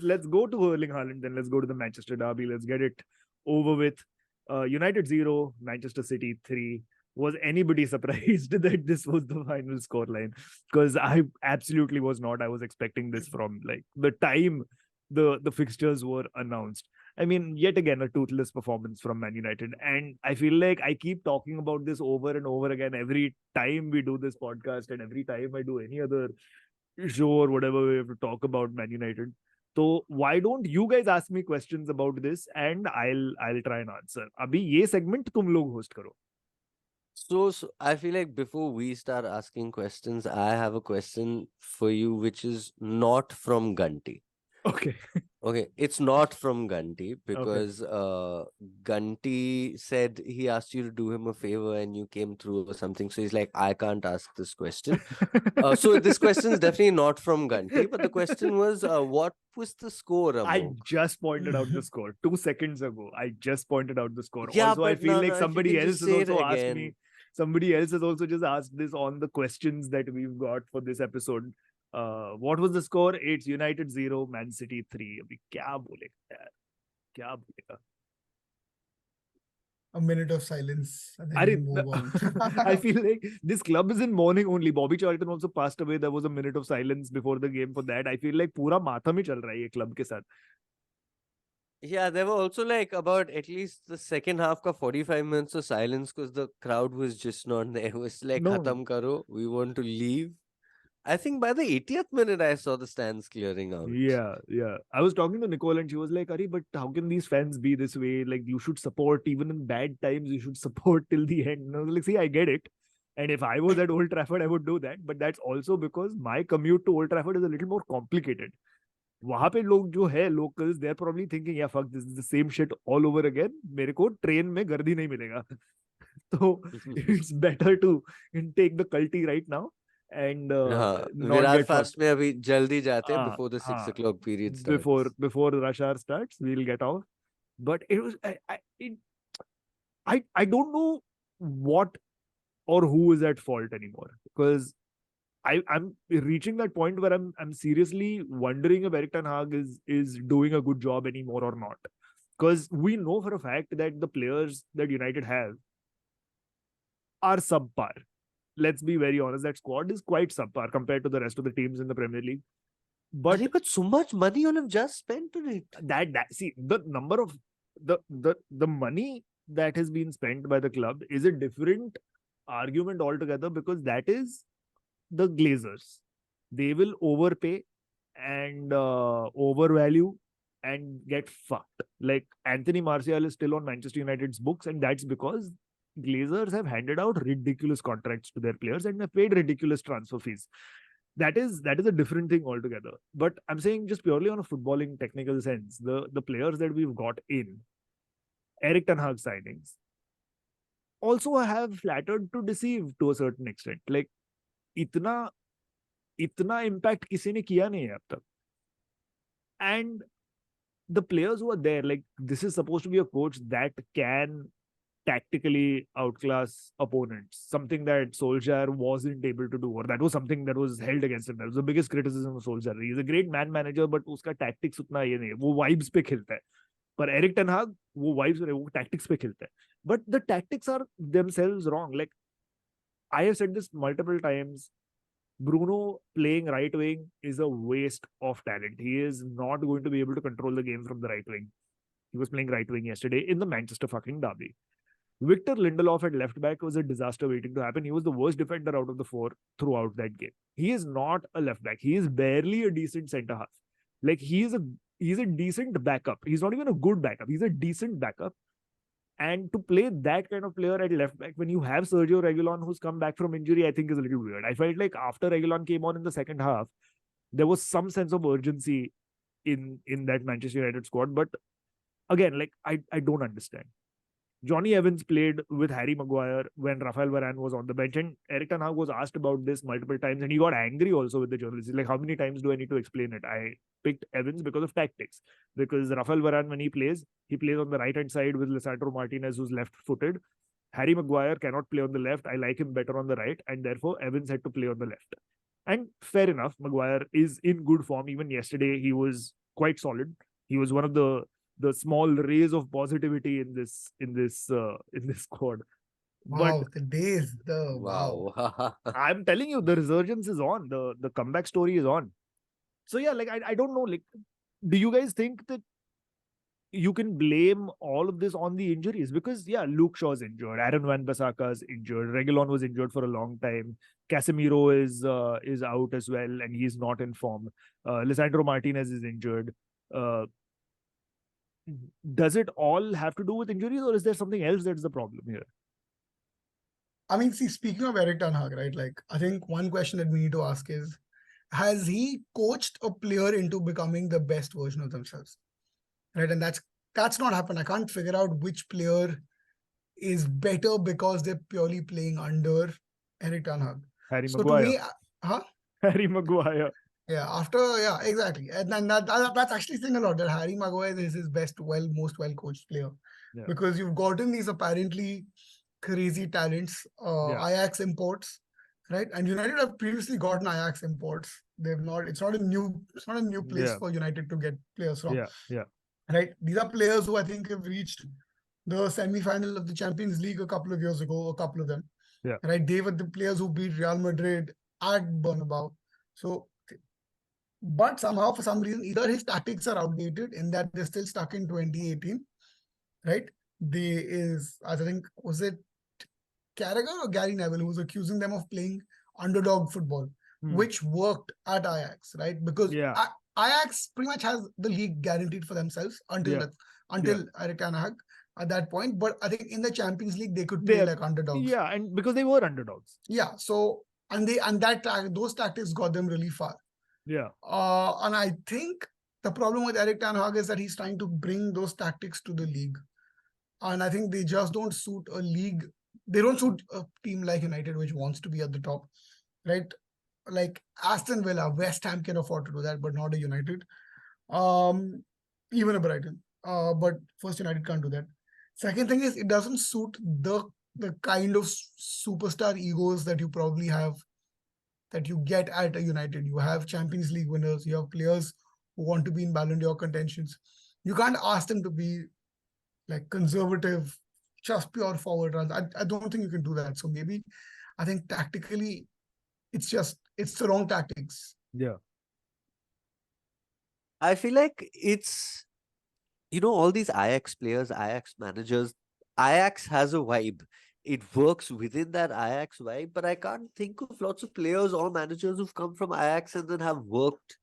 let's go to Erling Haaland, then let's go to the Manchester derby. Let's get it over with. United 0, Manchester City 3. Was anybody surprised that this was the final scoreline? Because I absolutely was not. I was expecting this from like the time the fixtures were announced. I mean, yet again, a toothless performance from Man United. And I feel like I keep talking about this over and over again every time we do this podcast and every time I do any other show or whatever we have to talk about Man United. So why don't you guys ask me questions about this and I'll try and answer. अभी ये segment तुम लोग host करो. So I feel like before we start asking questions, I have a question for you, which is not from Gunty. Okay. Okay, it's not from Gunty Okay. because Gunty said he asked you to do him a favor and you came through or something. So he's like, I can't ask this question. So this question is definitely not from Gunty, but the question was, what was the score, I Amogh? just pointed out the score 2 seconds ago. I just pointed out the score. Yeah, Also, I but feel no, like no, if you somebody can else just has say it also asked me. again. Somebody else has also just asked this on the questions that we've got for this episode. What was the score? It's United 0, Man City 3. अभी क्या बोलेगा यार? क्या बोलेगा? A minute of silence and then we Arey, move on. I feel like this club is in mourning only. Bobby Charlton also passed away. There was a minute of silence before the game for that. I feel like पूरा माथा में चल रहा है ये club के साथ. Yeah, there were also like about at least the second half ka 45 minutes of silence because the crowd was just not there. It was like, No, Khatam karo, we want to leave. I think by the 80th minute, I saw the stands clearing out. yeah. I was talking to Nicole and she was like, Ari, but how can these fans be this way? Like, you should support even in bad times. You should support till the end. And I was like, see, I get it. And if I was at Old Trafford, I would do that. But that's also because my commute to Old Trafford is a little more complicated. वहां पे लोग जो है locals, they're probably thinking, yeah, fuck, this is the same shit all over again. मेरे को train में गर्दी नहीं मिलेगा. So it's better to take the culty right now and हाँ, not Virar get fucked. Fast में अभी जल्दी जाते हैं Uh, before the 6 uh, o'clock period before starts. before rush hour starts, we'll get off. But it was I don't know what or who is at fault anymore because I'm reaching that point where I'm seriously wondering if Eric Ten Hag is doing a good job anymore or not. Because we know for a fact that the players that United have are subpar. Let's be very honest, that squad is quite subpar compared to the rest of the teams in the Premier League. But But so much money you have just spent on it. that see the number of the money that has been spent by the club is a different argument altogether because that is the Glazers. They will overpay and overvalue and get fucked. Like Anthony Martial is still on Manchester United's books, and that's because Glazers have handed out ridiculous contracts to their players and have paid ridiculous transfer fees. That is a different thing altogether. But I'm saying just purely on a footballing technical sense, the players that we've got in Eric Ten Hag signings also have flattered to deceive to a certain extent. Like इतना इतना impact किसी ने किया नहीं है अब तक. And the players who are there, like this is supposed to be a coach that can tactically outclass opponents, something that Solskjaer wasn't able to do, or that was something that was held against him. That was the biggest criticism of Solskjaer. He's a great man manager, but उसका tactics उतना ये नहीं है. वो vibes पे खेलता है. पर Eric Ten Hag वो vibes वो tactics पे खेलता है. But the tactics are themselves wrong. Like I have said this multiple times. Bruno playing right wing is a waste of talent. He is not going to be able to control the game from the right wing. He was playing right wing yesterday in the Manchester fucking derby. Victor Lindelof at left back was a disaster waiting to happen. He was the worst defender out of the four throughout that game. He is not a left back. He is barely a decent centre half. Like he's a decent backup. He's not even a good backup. He's a decent backup. And to play that kind of player at left back when you have Sergio Reguilon who's come back from injury, I think is a little weird. I felt like after Reguilon came on in the second half, there was some sense of urgency in that Manchester United squad. But again, like I don't understand. Johnny Evans played with Harry Maguire when Rafael Varane was on the bench, and Eric Ten Hag was asked about this multiple times, and he got angry also with the journalists. Like, how many times do I need to explain it? I picked Evans because of tactics. Because Rafael Varane, when he plays on the right hand side with Lisandro Martinez, who's left-footed. Harry Maguire cannot play on the left. I like him better on the right, and therefore Evans had to play on the left. And fair enough, Maguire is in good form. Even yesterday, he was quite solid. He was one of the small rays of positivity in this squad. But Wow, the days, the wow. Wow. I'm telling you, the resurgence is on. The comeback story is on. So yeah, like I don't know. Like, do you guys think that you can blame all of this on the injuries? Because yeah, Luke Shaw's injured, Aaron Wan-Bissaka's injured, Reguilon was injured for a long time, Casemiro is out as well, and he's not in form. Lisandro Martinez is injured. Uh, does it all have to do with injuries, or is there something else that's the problem here? I mean, see, speaking of Eric Ten Hag, right? Like, I think one question that we need to ask is, has he coached a player into becoming the best version of themselves? Right. And that's not happened. I can't figure out which player is better because they're purely playing under Eric Ten Hag. Harry So to Maguire. me, huh? Harry Maguire. Yeah, exactly. And then that's actually saying a lot that Harry Maguire is his most well coached player. Yeah. Because you've gotten these apparently crazy talents, Yeah. Ajax imports, right? And United have previously gotten Ajax imports. They've not. It's not a new place Yeah. for United to get players from. Yeah. Right? These are players who I think have reached the semi-final of the Champions League a couple of years ago. A couple of them. Yeah. Right? They were the players who beat Real Madrid at Bernabeu. So. But somehow, for some reason, either his tactics are outdated in that they're still stuck in 2018, right? I think, was it Carragher or Gary Neville who was accusing them of playing underdog football, which worked at Ajax, right? Because Yeah. Ajax pretty much has the league guaranteed for themselves until Eric Ten Hag at that point. But I think in the Champions League, they could play like underdogs. Yeah, and because they were underdogs. Yeah. So, those tactics got them really far. Yeah. And I think the problem with Eric Ten Hag is that he's trying to bring those tactics to the league. And I think they just don't suit a league. They don't suit a team like United, which wants to be at the top, right? Like Aston Villa, West Ham can afford to do that, but not a United. Even a Brighton. But first, United can't do that. Second thing is, it doesn't suit the kind of superstar egos that you probably have, that you get at a United. You have Champions League winners, you have players who want to be in Ballon d'Or contentions. You can't ask them to be like conservative, just pure forward runs. I don't think you can do that. So maybe I think tactically it's the wrong tactics. Yeah. I feel like it's, all these Ajax players, Ajax managers, Ajax has a vibe. It works within that Ajax vibe, but I can't think of lots of players or managers who've come from Ajax and then have worked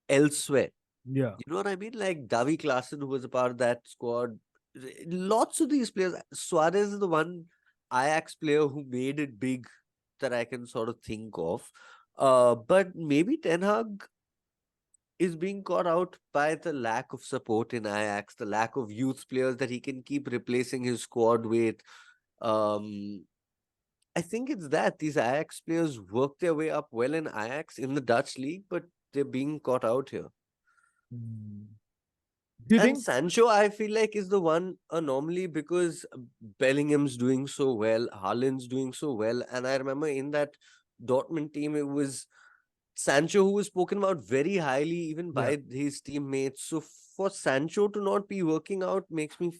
elsewhere. Yeah. You know what I mean? Like Davy Klaassen, who was a part of that squad. Lots of these players. Suarez is the one Ajax player who made it big that I can sort of think of. But maybe Ten Hag is being caught out by the lack of support in Ajax, the lack of youth players that he can keep replacing his squad with. I think it's that these Ajax players work their way up well in Ajax in the Dutch league, but they're being caught out here. Do you And think Sancho, I feel like, is the one anomaly because Bellingham's doing so well, Haaland's doing so well. And I remember in that Dortmund team, it was Sancho who was spoken about very highly, even by his teammates. So for Sancho to not be working out makes me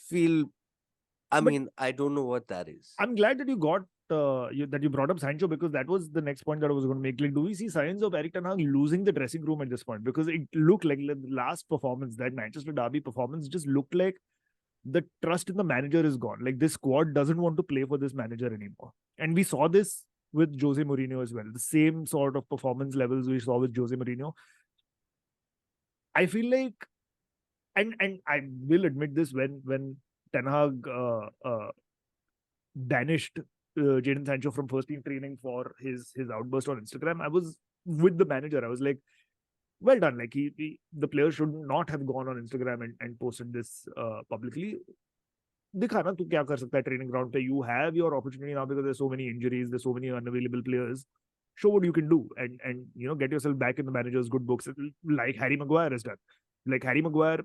feel, I don't know what that is. I'm glad that you got that you brought up Sancho, because that was the next point that I was going to make. Like, do we see signs of Eric Ten Hag losing the dressing room at this point? Because it looked like the last performance, that Manchester Derby performance, just looked like the trust in the manager is gone. Like, this squad doesn't want to play for this manager anymore. And we saw this with Jose Mourinho as well. The same sort of performance levels we saw with Jose Mourinho. I feel like, and I will admit this, when Ten Hag banished Jadon Sancho from first team training for his outburst on Instagram, I was with the manager. I was like, well done. Like, the player should not have gone on Instagram and posted this publicly. दिखा ना तू क्या कर सकता है training ground पे. You have your opportunity now because there's so many injuries, there's so many unavailable players. Show what you can do and get yourself back in the manager's good books, like Harry Maguire has done. Like, Harry Maguire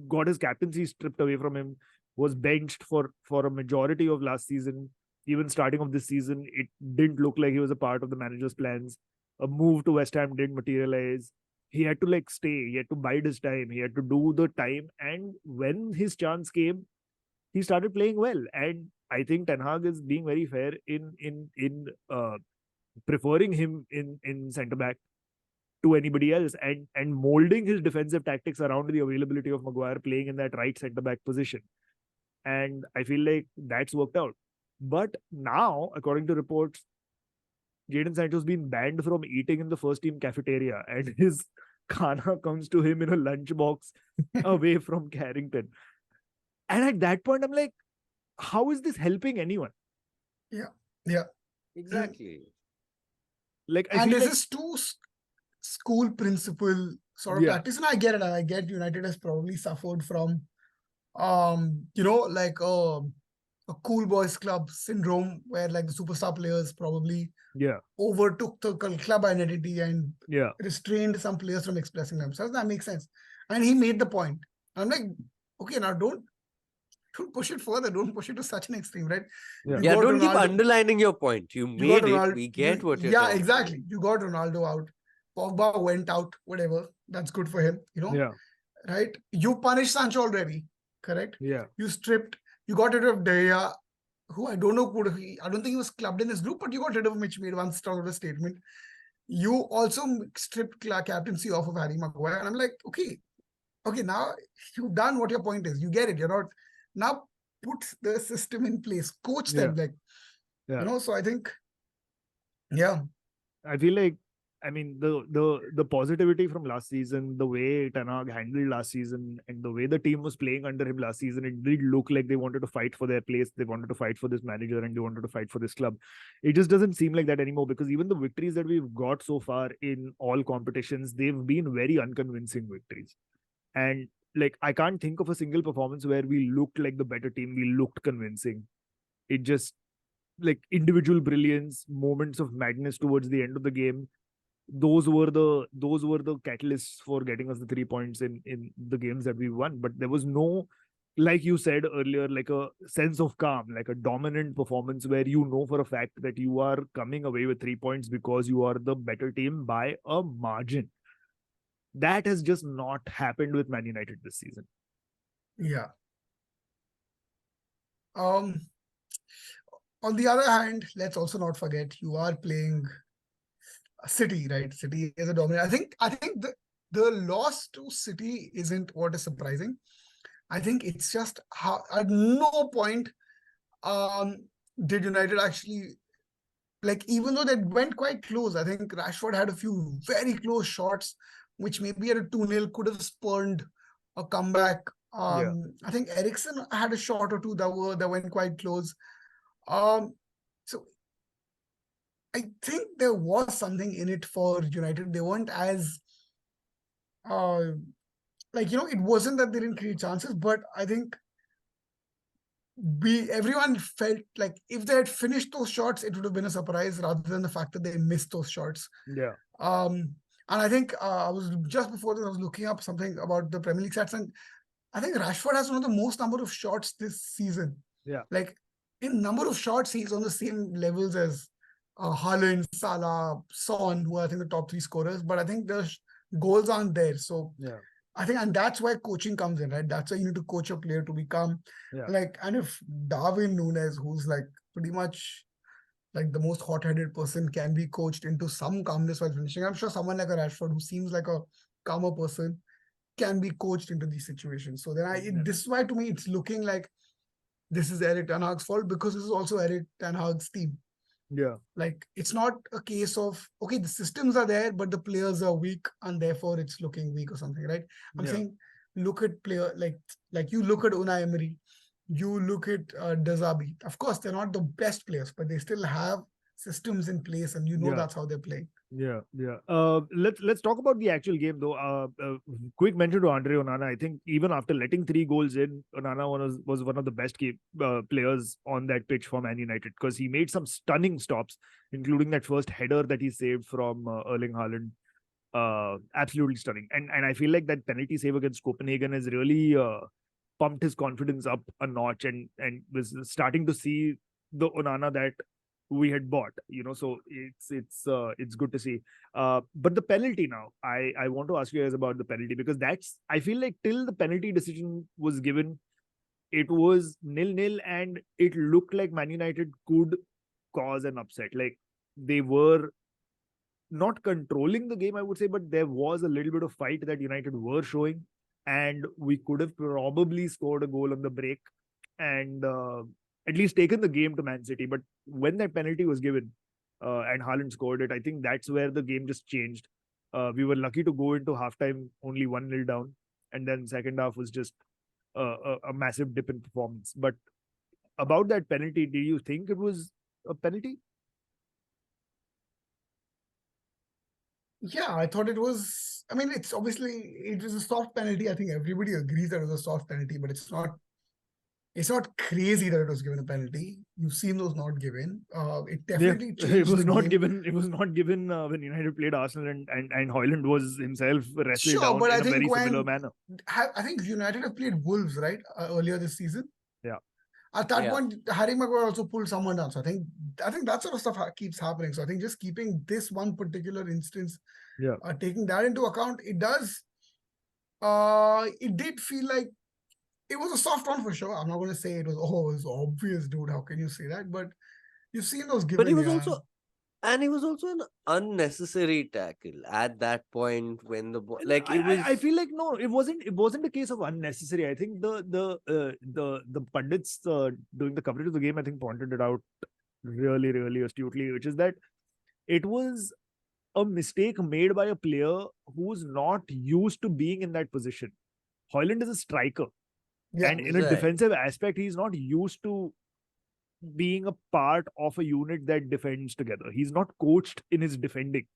got his captaincy stripped away from him, was benched for a majority of last season. Even starting of this season, it didn't look like he was a part of the manager's plans. A move to West Ham didn't materialize. he had to like stay, he had to bide his time, he had to do the time, and when his chance came, he started playing well. And I think Ten Hag is being very fair in preferring him in centre back to anybody else, and molding his defensive tactics around the availability of Maguire playing in that right centre back position. And I feel like that's worked out. But now, according to reports, Jadon Sancho's been banned from eating in the first team cafeteria, and his khana comes to him in a lunchbox away from Carrington. And at that point, I'm like, how is this helping anyone? Yeah. Exactly. Like, I And feel this like, is too school principle sort of yeah, tactics. And I get it. I get United has probably suffered from like a cool boys club syndrome where like the superstar players probably yeah, overtook the club identity and yeah, restrained some players from expressing themselves. That makes sense. And he made the point. I'm like, okay, now don't push it further. Don't push it to such an extreme, right? yeah, You Yeah, got don't keep Ronaldo. underlining your point. You You got made it. Ronaldo. We get what you're Yeah, trying to exactly. say. You got Ronaldo out. Pogba went out. Whatever. That's good for him. yeah, Right? You punished Sancho already. Correct. yeah, You stripped. You got rid of De Gea, who I don't know I don't think he was clubbed in this group, but you got rid of him, which made one sort of a statement. You also stripped captaincy off of Harry Maguire, and I'm like, okay, now you've done what your point is. You get it. You're not now put the system in place, coach them, yeah, like yeah. So I think, yeah, I feel like, I mean, the positivity from last season, the way Ten Hag handled last season, and the way the team was playing under him last season, it did look like they wanted to fight for their place. They wanted to fight for this manager, and they wanted to fight for this club. It just doesn't seem like that anymore, because even the victories that we've got so far in all competitions, they've been very unconvincing victories. And like, I can't think of a single performance where we looked like the better team. We looked convincing. It just, like, individual brilliance, moments of madness towards the end of the game, those were the catalysts for getting us the 3 points in the games that we won. But there was no, like you said earlier, like a sense of calm, like a dominant performance where you know for a fact that you are coming away with 3 points because you are the better team by a margin. That has just not happened with Man United this season. yeah. Um, on the other hand, let's also not forget you are playing City, right? City is a dominant. I think the loss to City isn't what is surprising. I think it's just how at no point um did United actually, like, even though they went quite close. I think Rashford had a few very close shots, which maybe at a 2-0 could have spurned a comeback. Yeah, I think Eriksen had a shot or two that went quite close. Um, so I think there was something in it for United. They weren't as uh it wasn't that they didn't create chances, but I think everyone felt like if they had finished those shots, it would have been a surprise rather than the fact that they missed those shots. yeah, Um, and I think I was just before this, I was looking up something about the Premier League stats, and I think Rashford has one of the most number of shots this season. yeah, Like in number of shots, he's on the same levels as Haaland, Salah, Son, who are I think the top three scorers. But I think the goals aren't there. So yeah, I think, and that's where coaching comes in, right? That's why you need to coach a player to become yeah, and if Darwin Núñez, who's like pretty much like the most hot-headed person, can be coached into some calmness while finishing, I'm sure someone like a Rashford, who seems like a calmer person, can be coached into these situations. So then yeah, this is why to me it's looking like this is Eric Ten Hag's fault, because this is also Eric Ten Hag's team. yeah, Like it's not a case of okay, the systems are there, but the players are weak, and therefore it's looking weak or something, right? I'm yeah, saying look at player like you look at Unai Emery, you look at De Zerbi. Of course, they're not the best players, but they still have systems in place, and yeah. that's how they're playing. Yeah, yeah. Let's talk about the actual game though. Quick mention to Andre Onana. I think even after letting 3 goals in, Onana was one of the best players on that pitch for Man United, because he made some stunning stops, including that first header that he saved from Erling Haaland. Absolutely stunning. And I feel like that penalty save against Copenhagen has really pumped his confidence up a notch, and was starting to see the Onana that we had bought, so it's good to see. But the penalty now, I want to ask you guys about the penalty, because that's, I feel like till the penalty decision was given, it was 0-0, and it looked like Man United could cause an upset. Like, they were not controlling the game, I would say, but there was a little bit of fight that United were showing, and we could have probably scored a goal on the break and at least taken the game to Man City. But when that penalty was given and Haaland scored it, I think that's where the game just changed. We were lucky to go into halftime only 1-0 down, and then second half was just a massive dip in performance. But about that penalty, do you think it was a penalty? Yeah, I thought it was. I mean, it was a soft penalty. I think everybody agrees that it was a soft penalty, but it's not. It's not crazy that it was given a penalty. You've seen those not given. It definitely It changed was the not game. given. It was not given when United played Arsenal, and Hoyland was himself wrestled Sure, down but in I a very think similar when manner. I think United have played Wolves, right, earlier this season. Yeah. At that Yeah. point, Harry Maguire also pulled someone down. So I think that sort of stuff keeps happening. So I think just keeping this one particular instance, Yeah. taking that into account, it does. It did feel like it was a soft one for sure. I'm not going to say it was obvious, dude. How can you say that? But you've seen those given. But he was yeah. also, and he was also an unnecessary tackle at that point when the ball, like it was. I feel like no, it wasn't a case of unnecessary. I think the pundits doing the coverage of the game, I think, pointed it out really, really astutely, which is that it was a mistake made by a player who's not used to being in that position. Hoyland is a striker, Yeah. and in a Right. defensive aspect, he's not used to being a part of a unit that defends together. He's not coached in his defending.